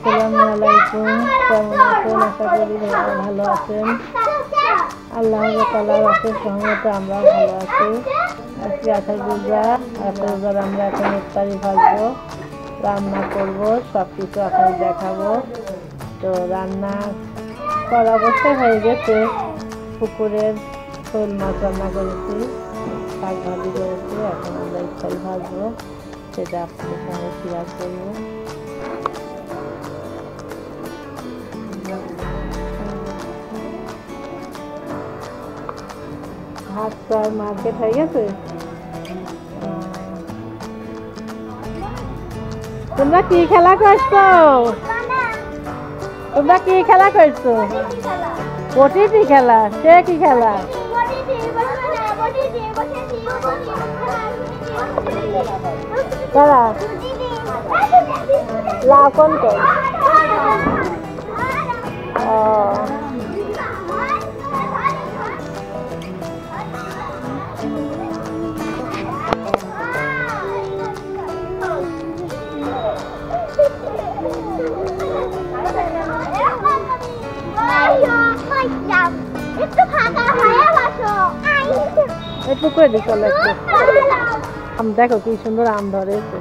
আসসালামু আলাইকুম। কেমন আছেন? আশা করি ভালো আছেন। আল্লাহ তাআলার অশেষ রহমতে আমরা ভালো আছি। আজকে আঠার রোজার আমরা এখন ইফতারি ভাজবো, রান্না করব, সব কিছু আপনাদের দেখাবো। তো রান্না করা অবস্থায় হয়ে গেছে। পুকুরের শোল মাছ রান্না করেছি, শাক ভাজি করেছি। এখন আমরা ইফতারি ভাজবো, সেটা আপনাদের সঙ্গে শেয়ার করবো। ভাত চার মার্কেট হয়ে গেছে। তোমরা কি খেলা করছো? তোমরা কি খেলা করছো? পটিটি খেলা। সে কি খেলা? কারা? লাভ কোন কোন? একটু করে দিই, চলো একটু। আম দেখো কি সুন্দর আম ধরেছে।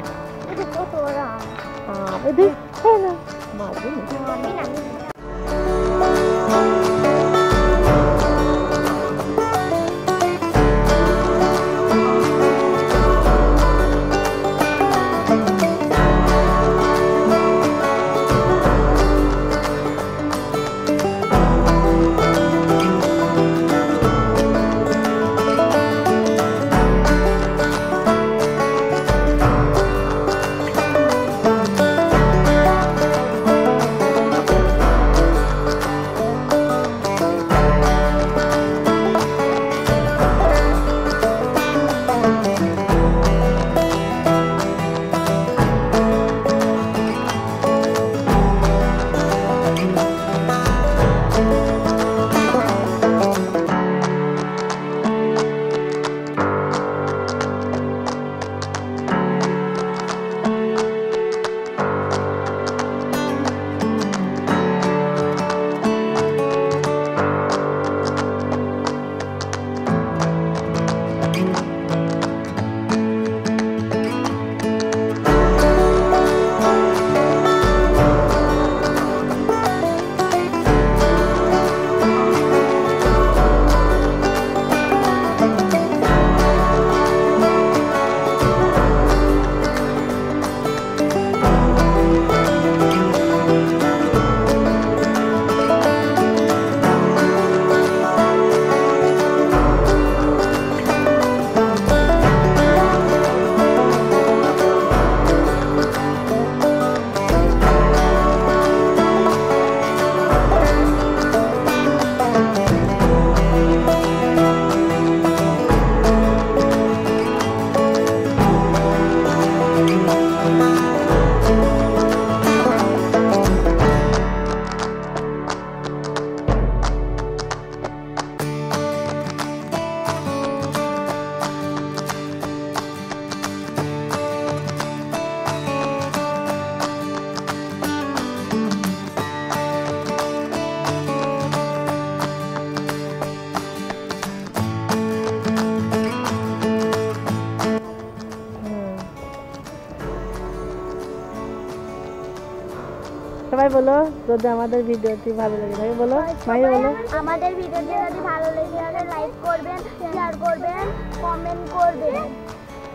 সবাই বলো, যদি আমাদের ভিডিওটি ভালো লেগে থাকে বলো। মাইয়া বলো, আমাদের ভিডিওটি যদি ভালো লেগে থাকে লাইক করবেন, শেয়ার করবেন, কমেন্ট করবেন,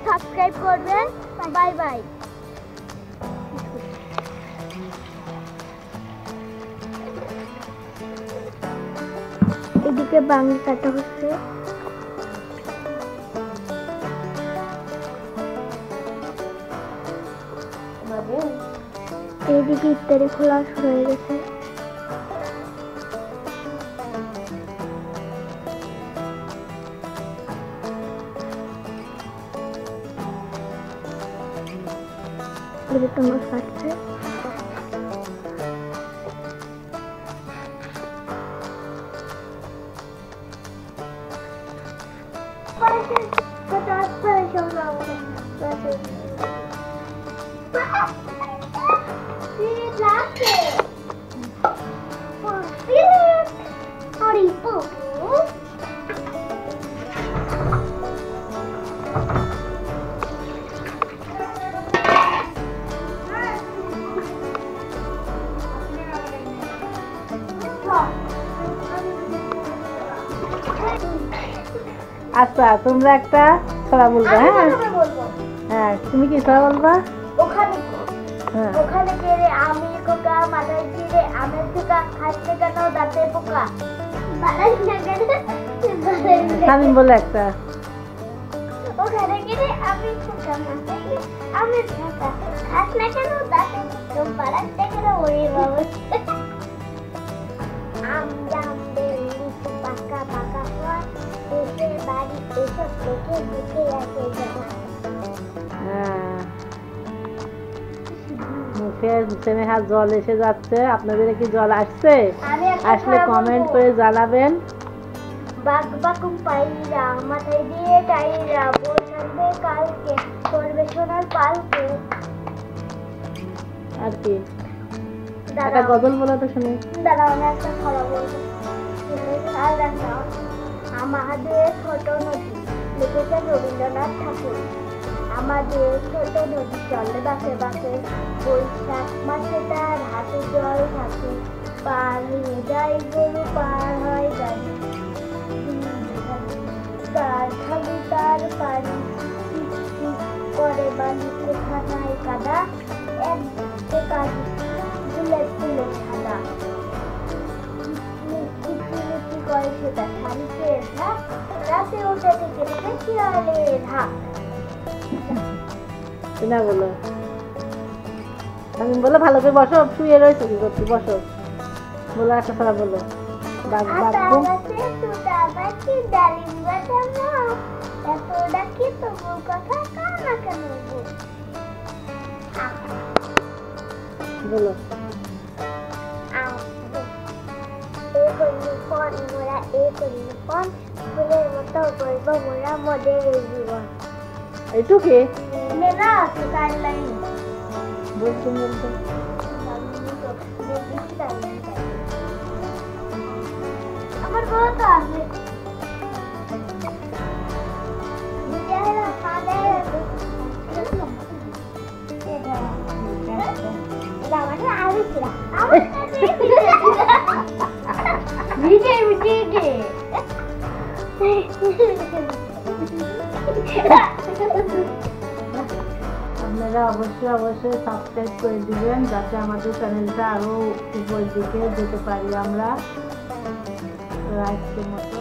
সাবস্ক্রাইব করবেন। Bye bye. এদিকে বাঙালি কাটা হচ্ছে, এইদিকে ইত্যাদি খোলা শুরু হয়ে গেছে। মাছ কাটছে। See, আচ্ছা তোমরা একটা ছড়া বলবা। হ্যাঁ হ্যাঁ তুমি কি ছড়া বলবা? ওখানে হ্যাঁ ওখানে গেলে আমি কোকা মাথায় দিয়ে আমের থেকে খাইতে কেন দাঁতে পোকা বাড়াই না কেন সামিন বলে একটা। ওখানে গেলে আমি কোকা মাথায় দিয়ে আমের থেকে খাস না কেন দাঁতে পোকা বাড়াইতে কেন ওরে বাবা আম জাম বেরি পাকা পাকা হয় এসে বাড়ি এসব থেকে বুকে আসে যাওয়া হ্যাঁ মুখে স্নেহা জল এসে যাচ্ছে। আপনাদের কি জল আসছে? আসলে কমেন্ট করে জানাবেন। বাক বাকুম পাইরা মাথায় দিয়ে টাইরা বলবে কালকে করবে সোনার পালকে। আর কি একটা গজল বলো তো শুনি। দাঁড়াও আমি একটা ছড়া বলবো। আমাদের ছোট নদী লিখেছেন রবীন্দ্রনাথ ঠাকুর। আমাদের ছোট নদী চলে বাঁকে বাঁকে বৈশাখ মাসে তার হাতে জল থাকে পার হয়ে যায় গরু পার হয় গাড়ি তার খালি তার পানি করে বালিতে খানায় কাদা এক কাজে ফুলে ফুলে সাদা করে সেটা শাড়িতে ঢাক রাতে উঠে থেকে দেখে শিয়ালে ঢাক। না বলো আমি বলো ভালো করে বসো শুয়ে রয়েছে কি করছি বসো বলো একটা ছড়া বলো। বাঘ বাঘ বুম এত ডাকি তবু কথা কানা কেন বলো। ফুলের মতো করবো মোরা মদের জীবন। এইটু কি মেলা আছে তার লাইন বলছো বলতো আমার কথা আছে আপনারা অবশ্যই সাবস্ক্রাইব করে দিবেন যাতে আমাদের চ্যানেলটা আরো উপরের দিকে যেতে পারি আমরা। আজকের মতো